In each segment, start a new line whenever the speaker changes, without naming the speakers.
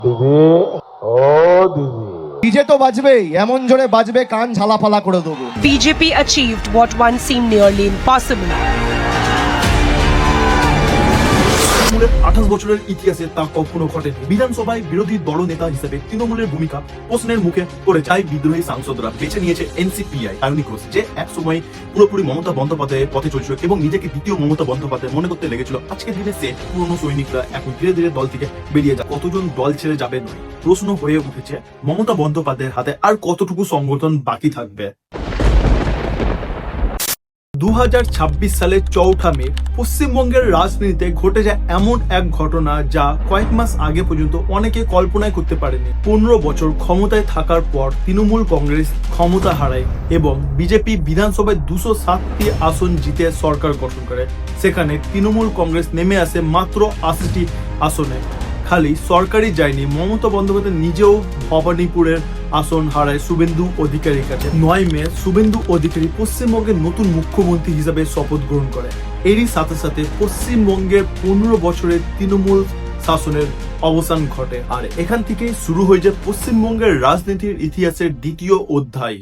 দিদি, ও দিদি,
ডিজে তো বাজবেই, এমন জোরে বাজবে কান ঝালাপালা করে দেবো।
BJP achieved what once seemed nearly impossible.
তৃণমূলের 28 বছরের ইতিহাসে তা কখনো ঘটেনি। বিধানসভায় বিরোধী দলনেতা হিসেবে তৃণমূলের ভূমিকা প্রশ্নের মুখে পড়ে যায় বিদ্রোহী সাংসদরা বেছে নিয়েছে এনসিপিআই সায়নী ঘোষ, যে এক সময় পুরোপুরি মমতা বন্দ্যোপাধ্যায়ের পথে চলছিল এবং নিজেকে দ্বিতীয় মমতা বন্দ্যোপাধ্যায় মনে করতে লেগেছিল। আজকের দিনে সে পুরনো সৈনিকরা এখন ধীরে ধীরে দল থেকে বেরিয়ে যায়। কতজন দল ছেড়ে যাবে নয়, প্রশ্ন হয়ে উঠেছে মমতা বন্দ্যোপাধ্যায়ের হাতে আর কতটুকু সংগঠন বাকি থাকবে। 2026 সালের 4 মে পশ্চিমবঙ্গের রাজনীতিতে ঘটে যায় এমন এক ঘটনা যা কয়েক মাস আগে পর্যন্ত অনেকে কল্পনাই করতে পারেনি। 15 বছর ক্ষমতায় থাকার পর তৃণমূল কংগ্রেস ক্ষমতা হারায় এবং বিজেপি বিধানসভায় 207টি আসন জিতে সরকার গঠন করে। সেখানে তৃণমূল কংগ্রেস নেমে আসে মাত্র 80টি আসনে। খালি সরকারই যায়নি, মমতা বন্দ্যোপাধ্যায় নিজেও ভবানীপুরের আসন হারায় শুভেন্দু অধিকারীর কাছে। 9 মে শুভেন্দু অধিকারী পশ্চিমবঙ্গের নতুন মুখ্যমন্ত্রী হিসাবে শপথ গ্রহণ করে। এরই সাথে সাথে পশ্চিমবঙ্গের 15 বছরের তৃণমূল শাসনের অবসান ঘটে, আর এখান থেকেই শুরু হয়ে যায় পশ্চিমবঙ্গের রাজনীতির ইতিহাসের দ্বিতীয় অধ্যায়।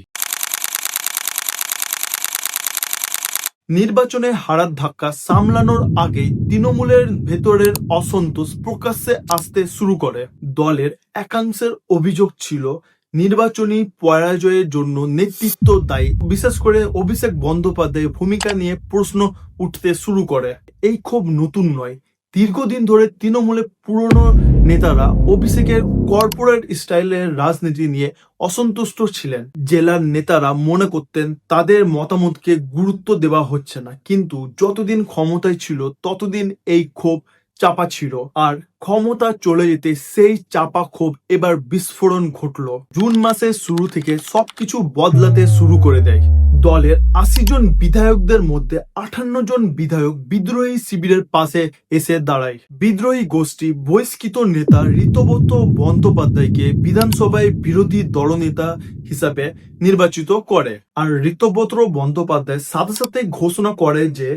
নির্বাচনে হারার ধাক্কা সামলানোর আগে তৃণমূলের ভেতরের অসন্তোষ প্রকাশ্যে আসতে শুরু করে। দলের একাংশের অভিযোগ ছিল নির্বাচনী পরাজয়ের জন্য নেতৃত্ব দায়ী। বিশেষ করে অভিষেক বন্দ্যোপাধ্যায়ের ভূমিকা নিয়ে প্রশ্ন উঠতে শুরু করে। এই ক্ষোভ নতুন নয়, দীর্ঘদিন ধরে তৃণমূলের পুরনো নেতারা অভিষেকের কর্পোরেট স্টাইলের রাজনীতি নিয়ে অসন্তুষ্ট ছিলেন। জেলার নেতারা মনে করতেন তাদের মতামতকে গুরুত্ব দেওয়া হচ্ছে না, কিন্তু যতদিন ক্ষমতায় ছিল ততদিন এই ক্ষোভ চাপা ছিল, আর ক্ষমতা চলে যেতে সেই চাপা ক্ষোভ এবার বিস্ফোরণ ঘটলো। জুন মাসের শুরু থেকে সবকিছু বদলাতে শুরু করে দেয়। দলের 80 জন বিধায়কদের মধ্যে 58 জন বিধায়ক বিদ্রোহী শিবিরের পাশে এসে দাঁড়ায়। বিদ্রোহী গোষ্ঠী বহিষ্কৃত নেতা ঋতব্রত বন্দ্যোপাধ্যায়কে বিধানসভায় বিরোধী দলনেতা হিসাবে নির্বাচিত করে, আর ঋতব্রত বন্দ্যোপাধ্যায় সাথে সাথে ঘোষণা করে যে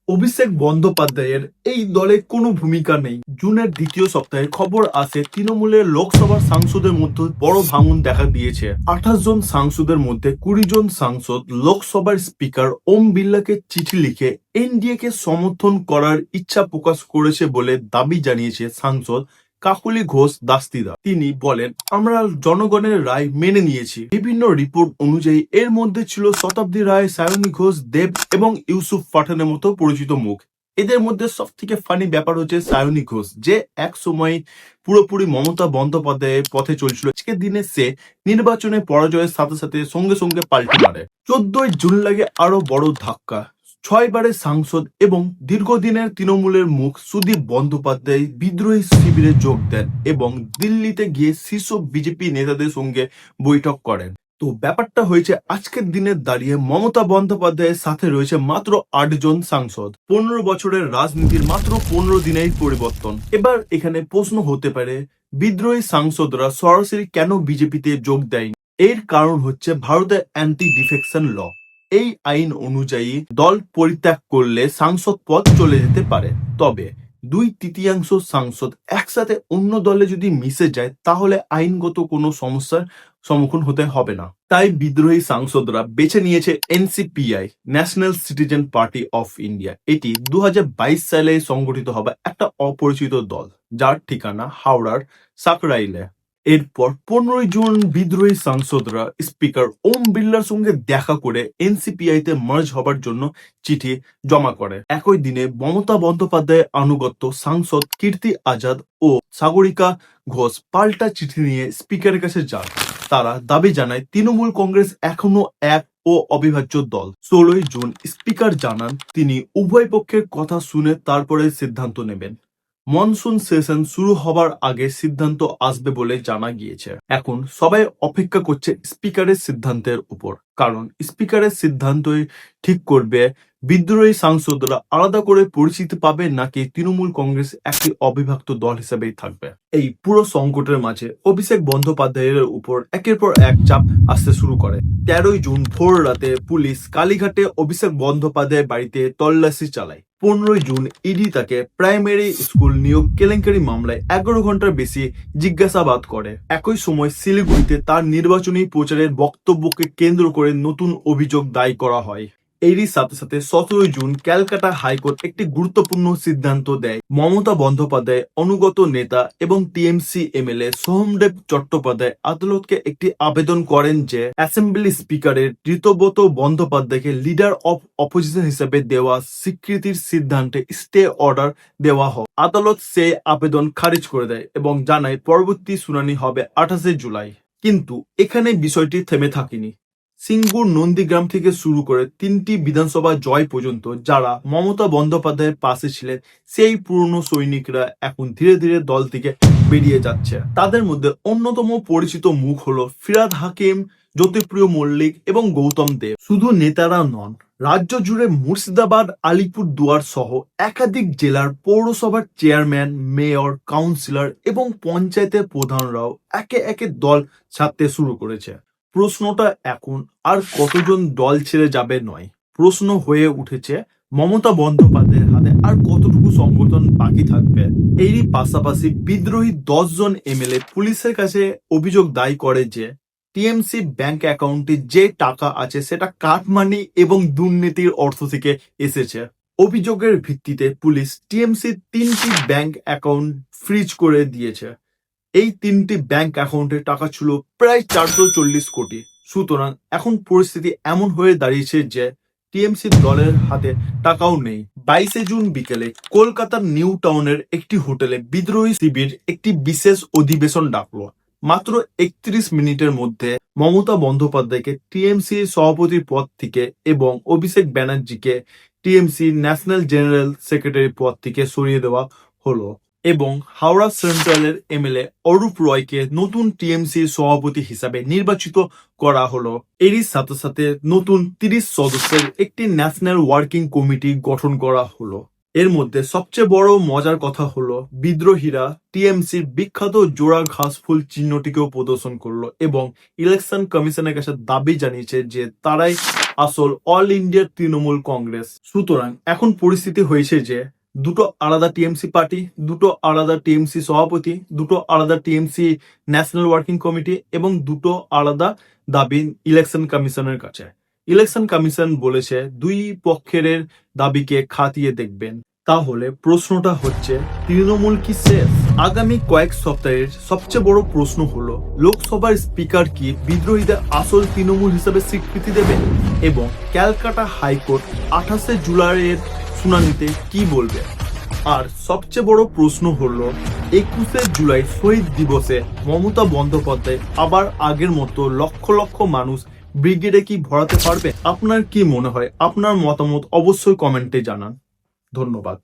অভিষেক বন্দ্যোপাধ্যায়ের এই দলে কোনো ভূমিকা নেই। জুনের দ্বিতীয় সপ্তাহে খবর আসে তৃণমূলের লোকসভার সাংসদের মধ্যে বড় ভাঙন দেখা দিয়েছে। 28 জন সাংসদের মধ্যে 20 জন সাংসদ লোকসভার স্পিকার ওম বিড়লাকে চিঠি লিখে এনডিএ কে সমর্থন করার ইচ্ছা প্রকাশ করেছে বলে দাবি জানিয়েছে সাংসদ কাকলি ঘোষ দাস্তিদা। তিনি বলেন, আমরা জনগণের রায় মেনে নিয়েছি। বিভিন্ন রিপোর্ট অনুযায়ী এর মধ্যে ছিল শতাব্দী রায়, সায়নী ঘোষ, দেব এবং ইউসুফ পাঠানের মতো পরিচিত মুখ। এদের মধ্যে সব থেকে ফানি ব্যাপার হচ্ছে সায়নী ঘোষ, যে এক সময় পুরোপুরি মমতা বন্দ্যোপাধ্যায়ের পথে চলছিল। আজকের দিনে সে নির্বাচনে পরাজয়ের সাথে সাথে সঙ্গে সঙ্গে পাল্টে মারে। 14 জুন লাগে আরো বড় ধাক্কা। 6 বারের সাংসদ এবং দীর্ঘদিনের তৃণমূলের মুখ সুদীপ বন্দ্যোপাধ্যায় বিদ্রোহী শিবিরে যোগ দেন এবং দিল্লিতে গিয়ে শীর্ষ বিজেপি নেতাদের সঙ্গে বৈঠক করেন। তো ব্যাপারটা হয়েছে আজকের দিনে দাঁড়িয়ে মমতা বন্দ্যোপাধ্যায়ের সাথে রয়েছে মাত্র 8 জন সাংসদ। 15 বছরের রাজনীতির মাত্র 15 দিনেই পরিবর্তন। এবার এখানে প্রশ্ন হতে পারে, বিদ্রোহী সাংসদরা সরাসরি কেন বিজেপিতে যোগ দেয়নি? এর কারণ হচ্ছে ভারতের অ্যান্টি ডিফেকশন ল। এই আইন অনুযায়ী দল পরিত্যাগ করলে সাংসদ পদ চলে যেতে পারে, তবে 2/3 সাংসদ একসাথে অন্য দলে যদি মিশে যায় তাহলে আইনগত কোনো সমস্যার সম্মুখীন হতে হবে না। তাই বিদ্রোহী সাংসদরা বেছে নিয়েছে NCPI, national citizen party of India. এটি 2022 সালে সংগঠিত হবে একটা অপরিচিত দল, যার ঠিকানা হাওড়ার সাকরাইলে। এরপর 15 জুন বিদ্রোহী সাংসদরা স্পিকার ওম বিড়লার সঙ্গে দেখা করে এনসিপিআই তে মার্জ হবার জন্য চিঠি জমা করে। একই দিনে মমতা বন্দ্যোপাধ্যায়ের আনুগত্য সাংসদ কীর্তি আজাদ ও সাগরিকা ঘোষ পাল্টা চিঠি নিয়ে স্পিকারের কাছে যান। তারা দাবি জানায় তৃণমূল কংগ্রেস এখনো এক ও অবিভাজ্য দল। 16 জুন স্পিকার জানান তিনি উভয় পক্ষের কথা শুনে তারপরে সিদ্ধান্ত নেবেন। মনসুন সেশন শুরু হবার আগে সিদ্ধান্ত আসবে বলে জানা গিয়েছে। এখন সবাই অপেক্ষা করছে স্পিকারের সিদ্ধান্তের উপর, কারণ স্পিকারের সিদ্ধান্তই ঠিক করবে বিদ্রোহী সাংসদরা আলাদা করে পরিচিতি পাবে নাকি তৃণমূল কংগ্রেস একটি অবিভক্ত দল হিসেবেই থাকবে? এই পুরো সংকটের মাঝে অভিষেক বন্দ্যোপাধ্যায়ের উপর একের পর এক চাপ আসতে শুরু করে। 13 জুন ভোর রাতে পুলিশ কালীঘাটে অভিষেক বন্দ্যোপাধ্যায়ের বাড়িতে তল্লাশি চালায়। 15 জুন ইডি তাকে প্রাইমারি স্কুল নিয়োগ কেলেঙ্কারি মামলায় 11 ঘন্টার বেশি জিজ্ঞাসাবাদ করে। একই সময় শিলিগুড়িতে তার নির্বাচনী প্রচারের বক্তব্যকে কেন্দ্র করে নতুন অভিযোগ দায়ের করা হয়। এরই সাথে সাথে 17 জুন ক্যালকাটা হাইকোর্ট একটি গুরুত্বপূর্ণ সিদ্ধান্ত দেয়। মমতা বন্দ্যোপাধ্যায় অনুগত নেতা এবং টিএমসি এমএলএ সোহমদেব চট্টোপাধ্যায় আদালতকে একটি আবেদন করেন যে অ্যাসেম্বলি স্পিকারের ঋতব্রত বন্দ্যোপাধ্যায়কে লিডার অফ অপোজিশন হিসেবে দেওয়া স্বীকৃতির সিদ্ধান্তে স্টে অর্ডার দেওয়া হয়। আদালত সেই আবেদন খারিজ করে দেয় এবং জানায় পরবর্তী শুনানি হবে 28 জুলাই। কিন্তু এখানে বিষয়টি থেমে থাকেনি। সিঙ্গুর নন্দীগ্রাম থেকে শুরু করে 3টি বিধানসভা জয় পর্যন্ত যারা মমতা বন্দ্যোপাধ্যায়ের পাশে ছিলেন সেই পুরনো সৈনিকরা এখন ধীরে ধীরে দল থেকে বেরিয়ে যাচ্ছে। তাদের মধ্যে অন্যতম পরিচিত মুখ হলো ফিরহাদ হাকিম, জ্যোতিপ্রিয় মল্লিক এবং গৌতম দেব। শুধু নেতারা নন, রাজ্য জুড়ে মুর্শিদাবাদ, আলিপুরদুয়ার সহ একাধিক জেলার পৌরসভার চেয়ারম্যান, মেয়র, কাউন্সিলর এবং পঞ্চায়েতের প্রধানরাও একে একে দল ছাড়তে শুরু করেছে। প্রশ্নটা এখন আর কতজন দল ছেড়ে যাবে নয়, প্রশ্ন হয়ে উঠেছে মমতা বন্দ্যোপাধ্যায়ের হাতে আর কতটুকু সংগঠন বাকি থাকবে। এরই পাশাপাশি বিদ্রোহী 10 জন এমএলএ পুলিশের কাছে অভিযোগ দায়ের করে যে টিএমসি ব্যাংক অ্যাকাউন্টে যে টাকা আছে সেটা কাটমানি এবং দুর্নীতির অর্থ থেকে এসেছে। অভিযোগের ভিত্তিতে পুলিশ টিএমসি 3টি ব্যাংক অ্যাকাউন্ট ফ্রিজ করে দিয়েছে। এই 3টি ব্যাংক অ্যাকাউন্টে টাকা ছিল প্রায় 440 কোটি। সুতরাং এখন পরিস্থিতি এমন হয়ে দাঁড়িয়েছে যে টিএমসি দলের হাতে টাকাও নেই। 22 জুন বিকেলে কলকাতার নিউ টাউনের একটি হোটেলে বিদ্রোহী শিবির একটি বিশেষ অধিবেশন ডাকলো। মাত্র 31 মিনিটের মধ্যে মমতা বন্দ্যোপাধ্যায়কে টিএমসি সভাপতির পদ থেকে এবং অভিষেক ব্যানার্জিকে টিএমসি ন্যাশনাল জেনারেল সেক্রেটারি পদ থেকে সরিয়ে দেওয়া হলো এবং হাওড়া সেন্ট্রালের এমএলএ অরূপ রয়কে নতুন টিএমসি সভাপতি হিসাবে নির্বাচিত করা হলো। এরই সাথে সাথে নতুন 30 সদস্যের একটি ন্যাশনাল ওয়ার্কিং কমিটি গঠন করা হলো। এর মধ্যে সবচেয়ে বড় মজার কথা হলো বিদ্রোহীরা টিএমসির বিখ্যাত জোড়া ঘাস ফুল চিহ্নটিকেও প্রদর্শন করলো এবং ইলেকশন কমিশনের কাছে দাবি জানিয়েছে যে তারাই আসল অল ইন্ডিয়া তৃণমূল কংগ্রেস। সুতরাং এখন পরিস্থিতি হয়েছে যে দুটো আলাদা টিএমসি পার্টি, দুটো আলাদা টিএমসি সভাপতি, দুটো আলাদা টিএমসি ন্যাশনাল ওয়ার্কিং কমিটি এবং দুটো আলাদা দাবি ইলেকশন কমিশনের কাছে। ইলেকশন কমিশন বলেছে দুই পক্ষের দাবিকে খাতিয়ে দেখবেন। তাহলে প্রশ্নটা হচ্ছে তৃণমূল কি শেষ? আগামী কয়েক সপ্তাহের সবচেয়ে বড় প্রশ্ন হলো লোকসভার স্পিকার কি বিদ্রোহীদের আসল তৃণমূল হিসেবে স্বীকৃতি দেবেন এবং ক্যালকাটা হাইকোর্ট 28 জুলাইয়ের শুনানিতে কি বলবে? আর সবচেয়ে বড় প্রশ্ন হলো 21 জুলাই শহীদ দিবসে মমতা বন্দ্যোপাধ্যায় আবার আগের মতো লক্ষ লক্ষ মানুষ ব্রিগেডে কি ভরাতে পারবে? আপনার কি মনে হয়? আপনার মতামত অবশ্যই কমেন্টে জানান। ধন্যবাদ।